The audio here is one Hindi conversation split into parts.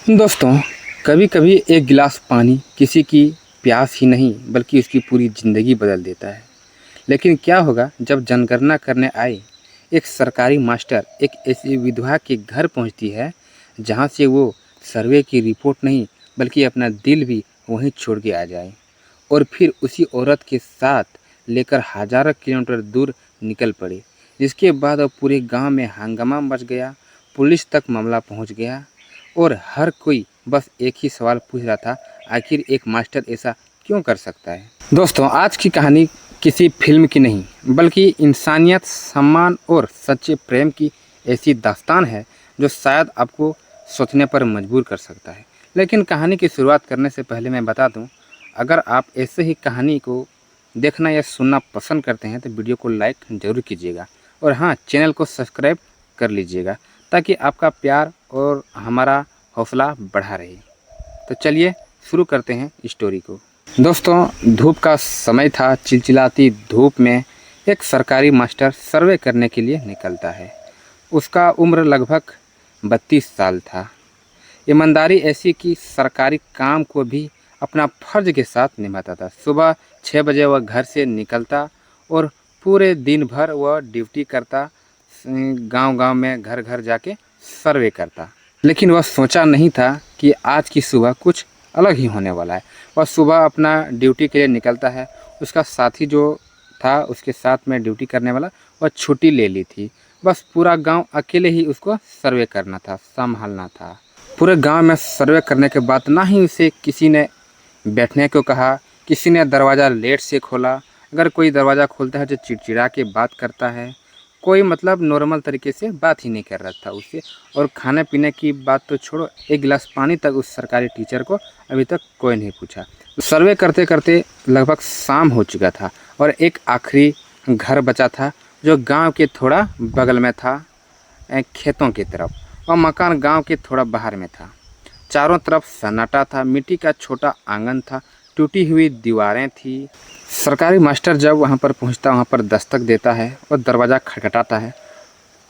दोस्तों, कभी कभी एक गिलास पानी किसी की प्यास ही नहीं बल्कि उसकी पूरी ज़िंदगी बदल देता है। लेकिन क्या होगा जब जनगणना करने आए एक सरकारी मास्टर एक ऐसी विधवा के घर पहुंचती है जहां से वो सर्वे की रिपोर्ट नहीं बल्कि अपना दिल भी वहीं छोड़ के आ जाए और फिर उसी औरत के साथ लेकर हज़ारों किलोमीटर दूर निकल पड़े। जिसके बाद अब पूरे गांव में हंगामा मच गया, पुलिस तक मामला पहुंच गया और हर कोई बस एक ही सवाल पूछ रहा था, आखिर एक मास्टर ऐसा क्यों कर सकता है। दोस्तों, आज की कहानी किसी फिल्म की नहीं बल्कि इंसानियत, सम्मान और सच्चे प्रेम की ऐसी दास्तान है जो शायद आपको सोचने पर मजबूर कर सकता है। लेकिन कहानी की शुरुआत करने से पहले मैं बता दूं, अगर आप ऐसे ही कहानी को देखना या सुनना पसंद करते हैं तो वीडियो को लाइक ज़रूर कीजिएगा और हाँ, चैनल को सब्सक्राइब कर लीजिएगा ताकि आपका प्यार और हमारा हौसला बढ़ा रहे। तो चलिए शुरू करते हैं स्टोरी को। दोस्तों, धूप का समय था। चिलचिलाती धूप में एक सरकारी मास्टर सर्वे करने के लिए निकलता है। उसका उम्र लगभग 32 साल था। ईमानदारी ऐसी कि सरकारी काम को भी अपना फर्ज के साथ निभाता था। सुबह 6 बजे वह घर से निकलता और पूरे दिन भर वह ड्यूटी करता, गांव-गांव में घर घर जाके सर्वे करता। लेकिन वह सोचा नहीं था कि आज की सुबह कुछ अलग ही होने वाला है। वह सुबह अपना ड्यूटी के लिए निकलता है। उसका साथी जो था उसके साथ में ड्यूटी करने वाला, वह छुट्टी ले ली थी। बस पूरा गांव अकेले ही उसको सर्वे करना था, संभालना था। पूरे गांव में सर्वे करने के बाद ना ही उसे किसी ने बैठने को कहा, किसी ने दरवाज़ा लेट से खोला। अगर कोई दरवाज़ा खोलता है तो चिड़चिड़ा के बात करता है। कोई मतलब नॉर्मल तरीके से बात ही नहीं कर रहा था उससे। और खाने पीने की बात तो छोड़ो, एक गिलास पानी तक उस सरकारी टीचर को अभी तक कोई नहीं पूछा। सर्वे करते करते लगभग शाम हो चुका था और एक आखिरी घर बचा था जो गांव के थोड़ा बगल में था, खेतों की तरफ। और मकान गांव के थोड़ा बाहर में था। चारों तरफ सन्नाटा था। मिट्टी का छोटा आंगन था, टूटी हुई दीवारें थी। सरकारी मास्टर जब वहां पर पहुंचता, वहां पर दस्तक देता है और दरवाज़ा खटखटाता है।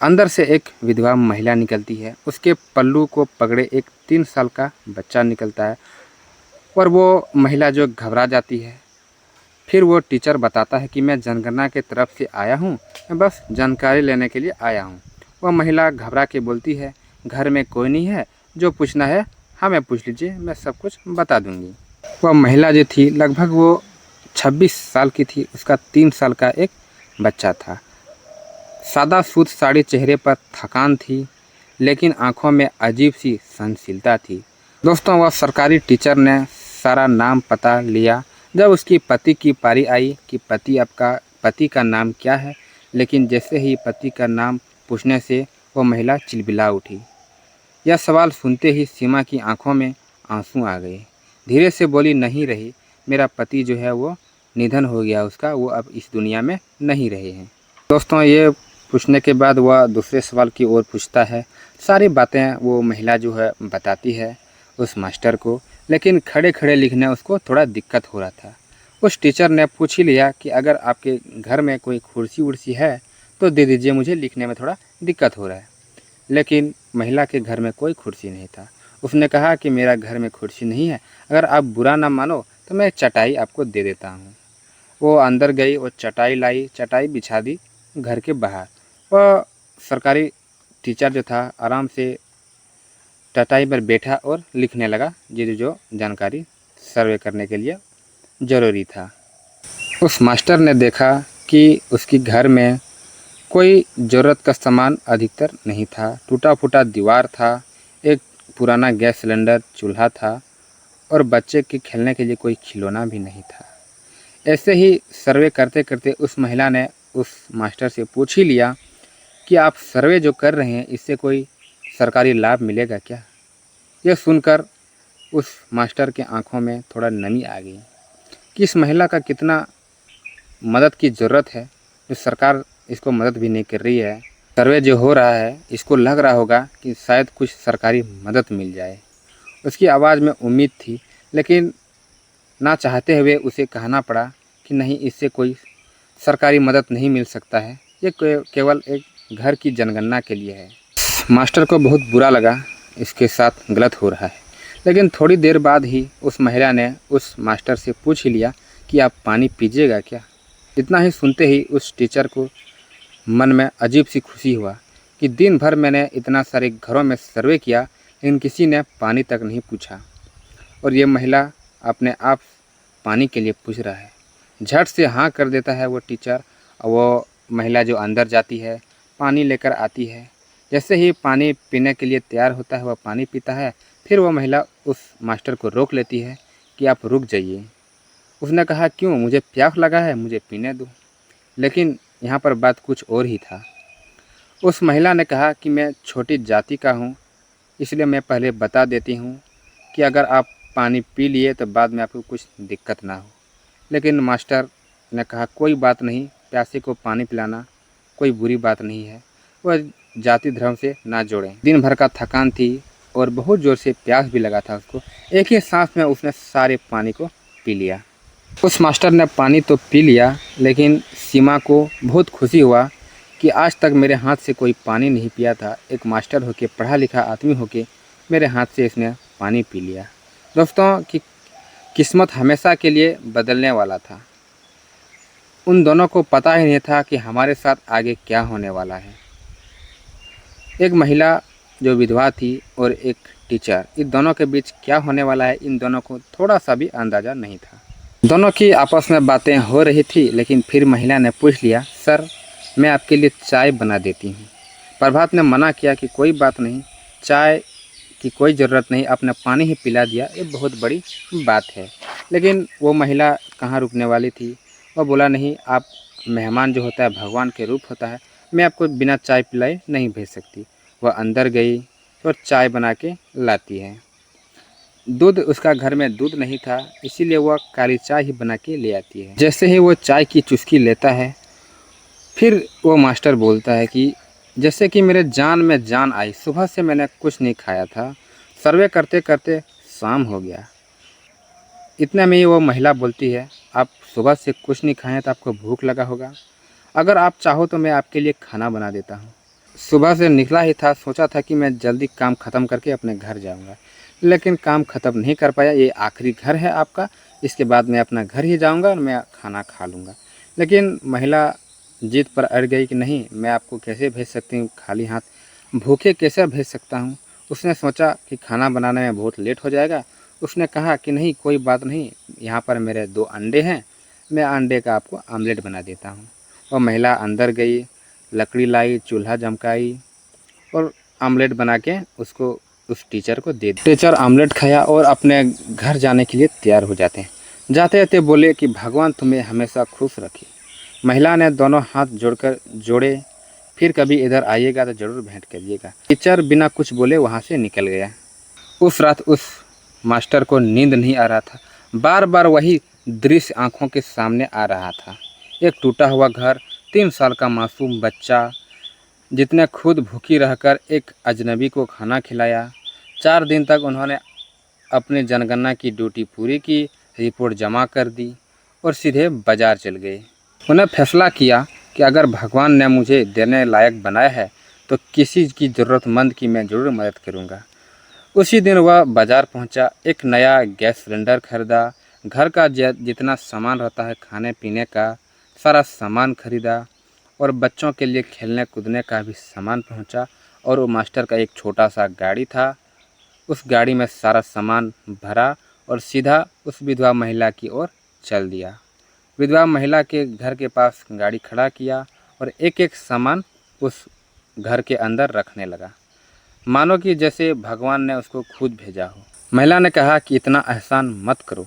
अंदर से एक विधवा महिला निकलती है। उसके पल्लू को पकड़े एक 3 साल का बच्चा निकलता है और वो महिला जो घबरा जाती है। फिर वो टीचर बताता है कि मैं जनगणना की तरफ से आया हूँ, मैं बस जानकारी लेने के लिए आया हूँ। वह महिला घबरा के बोलती है, घर में कोई नहीं है, जो पूछना है हमें पूछ लीजिए, मैं सब कुछ बता दूंगी। वह महिला जो थी लगभग वो 26 साल की थी। उसका 3 साल का एक बच्चा था। सादा सूट साड़ी, चेहरे पर थकान थी लेकिन आंखों में अजीब सी सहनशीलता थी। दोस्तों, वह सरकारी टीचर ने सारा नाम पता लिया। जब उसकी पति की पारी आई कि पति का नाम क्या है, लेकिन जैसे ही पति का नाम पूछने से वह महिला चिलबिला उठी। यह सवाल सुनते ही सीमा की आंखों में आंसू आ गए। धीरे से बोली, नहीं रही, मेरा पति जो है वो निधन हो गया उसका, वो अब इस दुनिया में नहीं रहे हैं। दोस्तों, ये पूछने के बाद वह दूसरे सवाल की ओर पूछता है। सारी बातें वो महिला जो है बताती है उस मास्टर को, लेकिन खड़े खड़े लिखने उसको थोड़ा दिक्कत हो रहा था। उस टीचर ने पूछ ही लिया कि अगर आपके घर में कोई कुर्सी उर्सी है तो दे दीजिए, मुझे लिखने में थोड़ा दिक्कत हो रहा है। लेकिन महिला के घर में कोई कुर्सी नहीं था। उसने कहा कि मेरा घर में कुर्सी नहीं है, अगर आप बुरा ना मानो तो मैं चटाई आपको दे देता हूँ। वो अंदर गई और चटाई लाई, चटाई बिछा दी घर के बाहर। वह सरकारी टीचर जो था आराम से चटाई पर बैठा और लिखने लगा जो जानकारी सर्वे करने के लिए ज़रूरी था। उस मास्टर ने देखा कि उसके घर में कोई ज़रूरत का सामान अधिकतर नहीं था। टूटा फूटा दीवार था, एक पुराना गैस सिलेंडर चूल्हा था और बच्चे के खेलने के लिए कोई खिलौना भी नहीं था। ऐसे ही सर्वे करते करते उस महिला ने उस मास्टर से पूछ ही लिया कि आप सर्वे जो कर रहे हैं इससे कोई सरकारी लाभ मिलेगा क्या। यह सुनकर उस मास्टर के आंखों में थोड़ा नमी आ गई कि इस महिला का कितना मदद की ज़रूरत है, जो सरकार इसको मदद भी नहीं कर रही है। सर्वे जो हो रहा है इसको लग रहा होगा कि शायद कुछ सरकारी मदद मिल जाए। उसकी आवाज़ में उम्मीद थी, लेकिन ना चाहते हुए उसे कहना पड़ा कि नहीं, इससे कोई सरकारी मदद नहीं मिल सकता है, ये केवल एक घर की जनगणना के लिए है। मास्टर को बहुत बुरा लगा, इसके साथ गलत हो रहा है। लेकिन थोड़ी देर बाद ही उस महिला ने उस मास्टर से पूछ ही लिया कि आप पानी पीजिएगा क्या। इतना ही सुनते ही उस टीचर को मन में अजीब सी खुशी हुआ कि दिन भर मैंने इतना सारे घरों में सर्वे किया, लेकिन किसी ने पानी तक नहीं पूछा, और ये महिला अपने आप पानी के लिए पूछ रहा है। झट से हाँ कर देता है वो टीचर, और वो महिला जो अंदर जाती है पानी लेकर आती है। जैसे ही पानी पीने के लिए तैयार होता है वह पानी पीता है। फिर वह महिला उस मास्टर को रोक लेती है कि आप रुक जाइए। उसने कहा, क्यों, मुझे प्यास लगा है, मुझे पीने दो। लेकिन यहाँ पर बात कुछ और ही था। उस महिला ने कहा कि मैं छोटी जाति का हूँ, इसलिए मैं पहले बता देती हूँ कि अगर आप पानी पी लिए तो बाद में आपको कुछ दिक्कत ना हो। लेकिन मास्टर ने कहा, कोई बात नहीं, प्यासे को पानी पिलाना कोई बुरी बात नहीं है, वह जाति धर्म से ना जोड़ें। दिन भर का थकान थी और बहुत ज़ोर से प्यास भी लगा था उसको। एक ही सांस में उसने सारे पानी को पी लिया। उस मास्टर ने पानी तो पी लिया, लेकिन सीमा को बहुत खुशी हुआ कि आज तक मेरे हाथ से कोई पानी नहीं पिया था। एक मास्टर होके, पढ़ा लिखा आदमी होके मेरे हाथ से इसने पानी पी लिया। दोस्तों की किस्मत हमेशा के लिए बदलने वाला था। उन दोनों को पता ही नहीं था कि हमारे साथ आगे क्या होने वाला है। एक महिला जो विधवा थी और एक टीचर, इन दोनों के बीच क्या होने वाला है इन दोनों को थोड़ा सा भी अंदाज़ा नहीं था। दोनों की आपस में बातें हो रही थी, लेकिन फिर महिला ने पूछ लिया, सर मैं आपके लिए चाय बना देती हूँ। प्रभात ने मना किया कि कोई बात नहीं, चाय की कोई ज़रूरत नहीं, आपने पानी ही पिला दिया, ये बहुत बड़ी बात है। लेकिन वो महिला कहाँ रुकने वाली थी। वह बोला, नहीं, आप मेहमान जो होता है भगवान के रूप होता है, मैं आपको बिना चाय पिलाए नहीं भेज सकती। वह अंदर गई और चाय बना के लाती है। दूध, उसका घर में दूध नहीं था, इसीलिए वह काली चाय ही बना के ले आती है। जैसे ही वो चाय की चुस्की लेता है, फिर वो मास्टर बोलता है कि जैसे कि मेरे जान में जान आई, सुबह से मैंने कुछ नहीं खाया था, सर्वे करते करते शाम हो गया। इतने में ही वो महिला बोलती है, आप सुबह से कुछ नहीं खाए तो आपको भूख लगा होगा, अगर आप चाहो तो मैं आपके लिए खाना बना देता हूँ। सुबह से निकला ही था, सोचा था कि मैं जल्दी काम ख़त्म करके अपने घर जाऊँगा, लेकिन काम ख़त्म नहीं कर पाया। ये आखिरी घर है आपका, इसके बाद मैं अपना घर ही जाऊँगा और मैं खाना खा लूँगा। लेकिन महिला जिद पर अड़ गई कि नहीं, मैं आपको कैसे भेज सकती हूँ खाली हाथ, भूखे कैसे भेज सकता हूँ। उसने सोचा कि खाना बनाने में बहुत लेट हो जाएगा। उसने कहा कि नहीं, कोई बात नहीं, यहाँ पर मेरे 2 अंडे हैं, मैं अंडे का आपको आमलेट बना देता हूँ। वह महिला अंदर गई, लकड़ी लाई, चूल्हा झमकाई और आमलेट बना के उसको उस टीचर को दे दी। टीचर आमलेट खाया और अपने घर जाने के लिए तैयार हो जाते हैं। जाते जाते बोले कि भगवान तुम्हें हमेशा खुश रखे। महिला ने दोनों हाथ जोड़े, फिर कभी इधर आइएगा तो ज़रूर भेंट करिएगा। टीचर बिना कुछ बोले वहाँ से निकल गया। उस रात उस मास्टर को नींद नहीं आ रहा था। बार बार वही दृश्य आंखों के सामने आ रहा था। एक टूटा हुआ घर, 3 साल का मासूम बच्चा जितने खुद भूखी रहकर एक अजनबी को खाना खिलाया। 4 दिन तक उन्होंने अपनी जनगणना की ड्यूटी पूरी की, रिपोर्ट जमा कर दी और सीधे बाज़ार चल गए। उन्हें फैसला किया कि अगर भगवान ने मुझे देने लायक बनाया है तो किसी की ज़रूरतमंद की मैं ज़रूर मदद करूँगा। उसी दिन वह बाज़ार पहुँचा, एक नया गैस सिलेंडर खरीदा, घर का जितना सामान रहता है खाने पीने का सारा सामान खरीदा, और बच्चों के लिए खेलने कूदने का भी सामान पहुँचा। और वो मास्टर का एक छोटा सा गाड़ी था, उस गाड़ी में सारा सामान भरा और सीधा उस विधवा महिला की ओर चल दिया। विधवा महिला के घर के पास गाड़ी खड़ा किया और एक एक सामान उस घर के अंदर रखने लगा, मानो कि जैसे भगवान ने उसको खुद भेजा हो। महिला ने कहा कि इतना एहसान मत करो,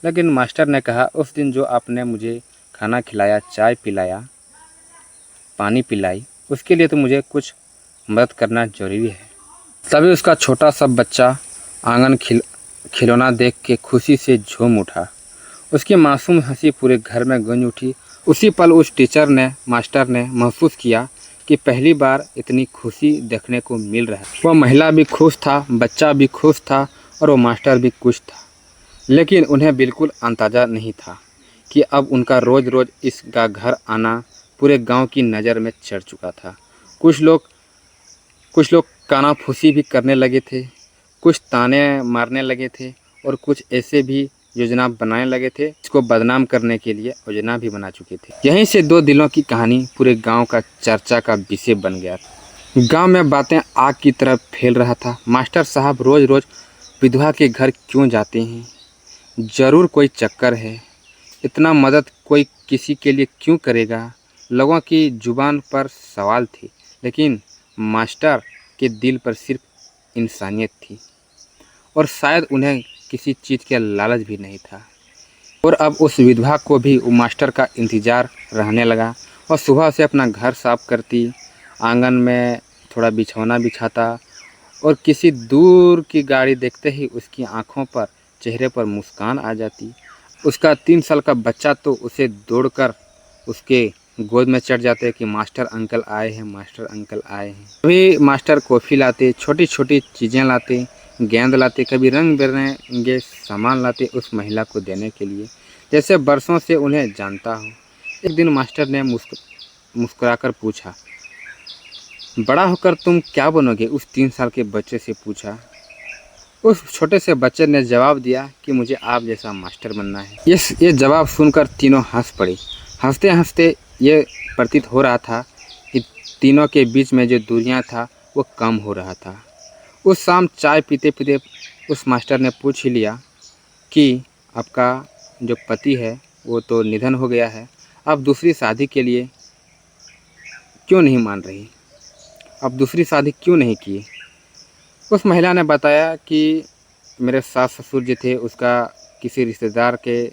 लेकिन मास्टर ने कहा, उस दिन जो आपने मुझे खाना खिलाया, चाय पिलाया, पानी पिलाई, उसके लिए तो मुझे कुछ मदद करना ज़रूरी है। तभी उसका छोटा सा बच्चा आंगन खिलौना देख के खुशी से झूम उठा। उसकी मासूम हंसी पूरे घर में गूंज उठी। उसी पल उस मास्टर ने महसूस किया कि पहली बार इतनी खुशी देखने को मिल रहा है। वह महिला भी खुश था, बच्चा भी खुश था और वो मास्टर भी खुश था। लेकिन उन्हें बिल्कुल अंदाज़ा नहीं था कि अब उनका रोज़ रोज़ इसका घर आना पूरे गांव की नज़र में चढ़ चुका था। कुछ लोग कानाफूसी भी करने लगे थे, कुछ ताने मारने लगे थे और कुछ ऐसे भी योजना बनाने लगे थे, इसको बदनाम करने के लिए योजना भी बना चुके थे। यहीं से दो दिलों की कहानी पूरे गांव का चर्चा का विषय बन गया। गांव में बातें आग की तरह फैल रहा था। मास्टर साहब रोज रोज विधवा के घर क्यों जाते हैं? जरूर कोई चक्कर है। इतना मदद कोई किसी के लिए क्यों करेगा? लोगों की जुबान पर सवाल थे, लेकिन मास्टर के दिल पर सिर्फ इंसानियत थी और शायद उन्हें किसी चीज़ का लालच भी नहीं था। और अब उस विधवा को भी वो मास्टर का इंतज़ार रहने लगा। वह सुबह से अपना घर साफ करती, आंगन में थोड़ा बिछौना बिछाता और किसी दूर की गाड़ी देखते ही उसकी आंखों पर, चेहरे पर मुस्कान आ जाती। उसका 3 साल का बच्चा तो उसे दौड़कर उसके गोद में चढ़ जाते कि मास्टर अंकल आए हैं, मास्टर अंकल आए हैं। कभी मास्टर कॉफ़ी लाते, छोटी छोटी चीज़ें लाते, गेंद लाते, कभी रंग बिरंगे सामान लाते उस महिला को देने के लिए, जैसे बरसों से उन्हें जानता हो। एक दिन मास्टर ने मुस्कुराकर पूछा, बड़ा होकर तुम क्या बनोगे? उस 3 साल के बच्चे से पूछा। उस छोटे से बच्चे ने जवाब दिया कि मुझे आप जैसा मास्टर बनना है। ये जवाब सुनकर तीनों हंस पड़े। हंसते हंसते ये प्रतीत हो रहा था कि तीनों के बीच में जो दूरियां था वो कम हो रहा था। उस शाम चाय पीते पीते उस मास्टर ने पूछ ही लिया कि आपका जो पति है वो तो निधन हो गया है, आप दूसरी शादी के लिए क्यों नहीं मान रही? आप दूसरी शादी क्यों नहीं की? उस महिला ने बताया कि मेरे सास ससुर जो थे उसका किसी रिश्तेदार के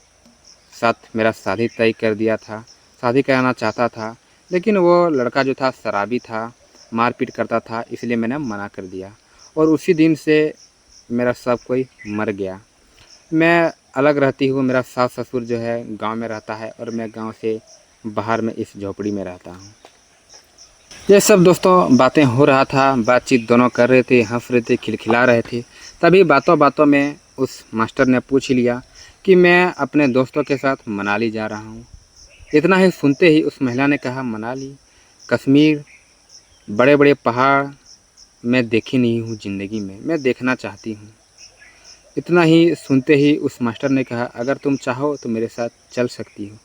साथ मेरा शादी तय कर दिया था, शादी कराना चाहता था, लेकिन वो लड़का जो था शराबी था, मारपीट करता था, इसलिए मैंने मना कर दिया और उसी दिन से मेरा सब कोई मर गया। मैं अलग रहती हूँ, मेरा सास ससुर जो है गांव में रहता है और मैं गांव से बाहर में इस झोपड़ी में रहता हूँ। ये सब दोस्तों बातें हो रहा था, बातचीत दोनों कर रहे थे, हंस रहे थे, खिलखिला रहे थे। तभी बातों बातों में उस मास्टर ने पूछ लिया कि मैं अपने दोस्तों के साथ मनाली जा रहा हूँ। इतना ही सुनते ही उस महिला ने कहा, मनाली? कश्मीर? बड़े बड़े पहाड़ मैं देखी नहीं हूँ ज़िंदगी में, मैं देखना चाहती हूँ। इतना ही सुनते ही उस मास्टर ने कहा, अगर तुम चाहो तो मेरे साथ चल सकती हो।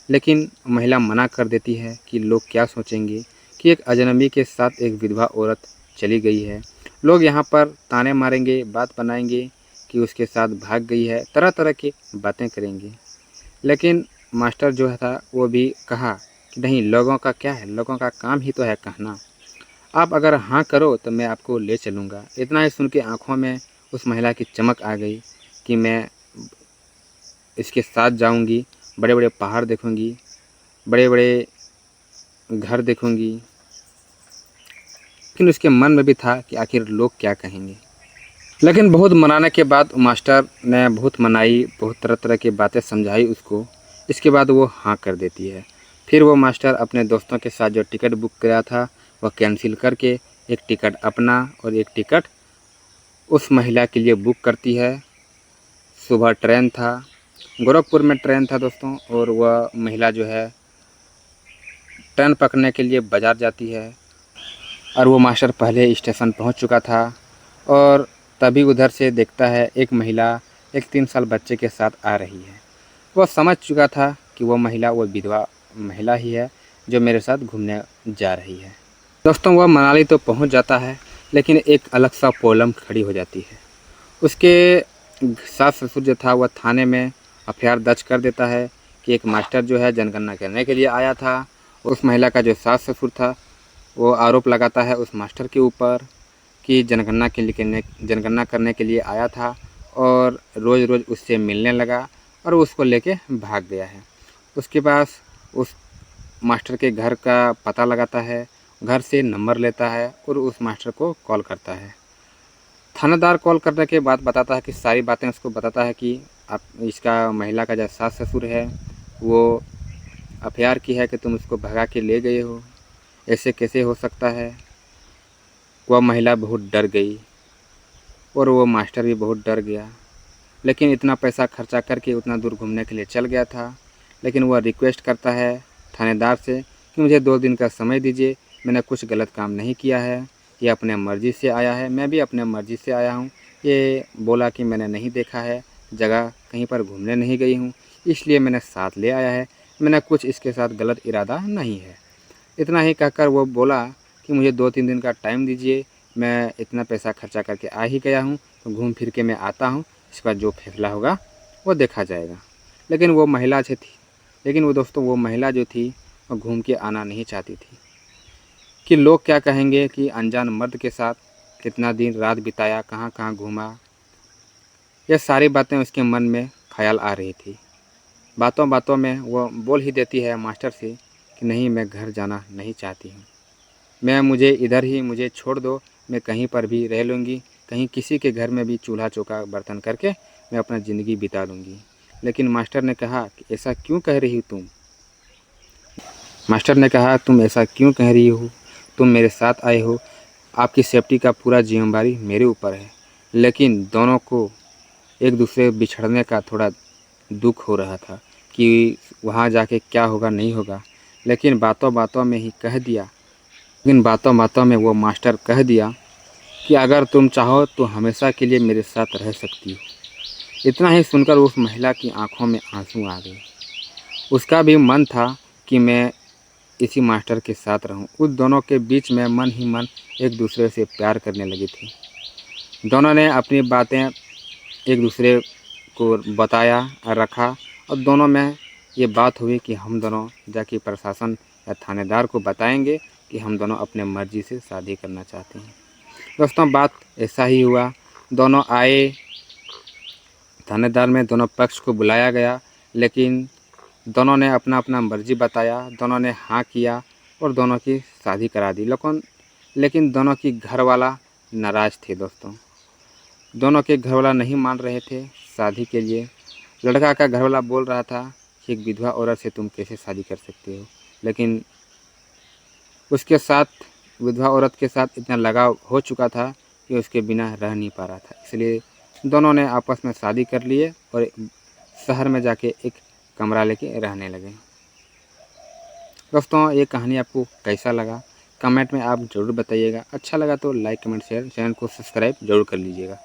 लेकिन महिला मना कर देती है कि लोग क्या सोचेंगे कि एक अजनबी के साथ एक विधवा औरत चली गई है। लोग यहाँ पर ताने मारेंगे, बात बनाएंगे कि उसके साथ भाग गई है, तरह तरह की बातें करेंगे। लेकिन मास्टर जो था वो भी कहा कि नहीं, लोगों का क्या है, लोगों का काम ही तो है कहना। आप अगर हाँ करो तो मैं आपको ले चलूँगा। इतना ही सुन के आँखों में उस महिला की चमक आ गई कि मैं इसके साथ जाऊँगी, बड़े बड़े पहाड़ देखूँगी, बड़े बड़े घर देखूँगी। लेकिन उसके मन में भी था कि आखिर लोग क्या कहेंगे। लेकिन बहुत मनाने के बाद मास्टर ने बहुत मनाई, बहुत तरह तरह की बातें समझाई उसको। इसके बाद वो हाँ कर देती है। फिर वो मास्टर अपने दोस्तों के साथ जो टिकट बुक कराया था वह कैंसिल करके एक टिकट अपना और एक टिकट उस महिला के लिए बुक करती है। सुबह ट्रेन था, गोरखपुर में ट्रेन था दोस्तों, और वह महिला जो है ट्रेन पकड़ने के लिए बाज़ार जाती है और वो मास्टर पहले स्टेशन पहुंच चुका था और तभी उधर से देखता है एक महिला एक 3 साल बच्चे के साथ आ रही है। वह समझ चुका था कि वो महिला वो विधवा महिला ही है जो मेरे साथ घूमने जा रही है। दोस्तों वह मनाली तो पहुंच जाता है, लेकिन एक अलग सा प्रॉब्लम खड़ी हो जाती है। उसके सास ससुर जो था वह थाने में एफआईआर दर्ज कर देता है कि एक मास्टर जो है जनगणना करने के लिए आया था। उस महिला का जो सास ससुर था वो आरोप लगाता है उस मास्टर के ऊपर कि जनगणना करने के लिए आया था और रोज़ रोज़ उससे मिलने लगा और उसको लेके भाग गया है। उसके पास उस मास्टर के घर का पता लगाता है, घर से नंबर लेता है और उस मास्टर को कॉल करता है। थानेदार कॉल करने के बाद बताता है कि सारी बातें उसको बताता है कि आप इसका महिला का जो सास ससुर है वो एफआईआर की है कि तुम उसको भगा के ले गए हो, ऐसे कैसे हो सकता है। वह महिला बहुत डर गई और वो मास्टर भी बहुत डर गया। लेकिन इतना पैसा खर्चा करके उतना दूर घूमने के लिए चल गया था। लेकिन वह रिक्वेस्ट करता है थानेदार से कि मुझे 2 दिन का समय दीजिए, मैंने कुछ गलत काम नहीं किया है, ये अपने मर्ज़ी से आया है, मैं भी अपने मर्ज़ी से आया हूँ, ये बोला कि मैंने नहीं देखा है, जगह कहीं पर घूमने नहीं गई हूँ, इसलिए मैंने साथ ले आया है, मैंने कुछ इसके साथ गलत इरादा नहीं है। इतना ही कहकर वो बोला कि मुझे 2-3 दिन का टाइम दीजिए, मैं इतना पैसा खर्चा करके आ ही गया हूँ, तो घूम फिर के मैं आता हूँ, इसके बाद जो फैसला होगा वो देखा जाएगा। लेकिन वो महिला जो थी लेकिन वो दोस्तों वो महिला जो थी वो घूम के आना नहीं चाहती थी कि लोग क्या कहेंगे कि अनजान मर्द के साथ कितना दिन रात बिताया, कहाँ कहाँ घूमा। ये सारी बातें उसके मन में ख्याल आ रही थी। बातों बातों में वो बोल ही देती है मास्टर से कि नहीं, मैं घर जाना नहीं चाहती हूँ, मैं मुझे इधर ही मुझे छोड़ दो, मैं कहीं पर भी रह लूँगी, कहीं किसी के घर में भी चूल्हा चौका बर्तन करके मैं अपना ज़िंदगी बिता लूँगी। लेकिन मास्टर ने कहा कि ऐसा क्यों कह रही हो तुम? मास्टर ने कहा तुम ऐसा क्यों कह रही हो? तुम मेरे साथ आए हो, आपकी सेफ्टी का पूरा जिम्मेदारी मेरे ऊपर है। लेकिन दोनों को एक दूसरे बिछड़ने का थोड़ा दुख हो रहा था कि वहाँ जाके क्या होगा नहीं होगा। लेकिन बातों बातों में ही कह दिया लेकिन बातों बातों में वो मास्टर कह दिया कि अगर तुम चाहो तो हमेशा के लिए मेरे साथ रह सकती हो। इतना ही सुनकर उस महिला की आंखों में आंसू आ गए। उसका भी मन था कि मैं इसी मास्टर के साथ रहूं। उस दोनों के बीच में मन ही मन एक दूसरे से प्यार करने लगी थी। दोनों ने अपनी बातें एक दूसरे को बताया और रखा, और दोनों में ये बात हुई कि हम दोनों जाके प्रशासन या थानेदार को बताएंगे कि हम दोनों अपने मर्जी से शादी करना चाहते हैं। दोस्तों बात ऐसा ही हुआ। दोनों आए, थानेदार में दोनों पक्ष को बुलाया गया, लेकिन दोनों ने अपना अपना मर्जी बताया, दोनों ने हाँ किया और दोनों की शादी करा दी। लेकिन दोनों की घरवाला नाराज़ थे दोस्तों। दोनों के घरवाला नहीं मान रहे थे शादी के लिए। लड़का का घरवाला बोल रहा था कि एक विधवा औरत से तुम कैसे शादी कर सकते हो, लेकिन उसके साथ विधवा औरत के साथ इतना लगाव हो चुका था कि उसके बिना रह नहीं पा रहा था। इसलिए दोनों ने आपस में शादी कर लिए और शहर में जाके एक कमरा लेके रहने लगे। दोस्तों ये कहानी आपको कैसा लगा कमेंट में आप ज़रूर बताइएगा। अच्छा लगा तो लाइक कमेंट शेयर, चैनल को सब्सक्राइब ज़रूर कर लीजिएगा।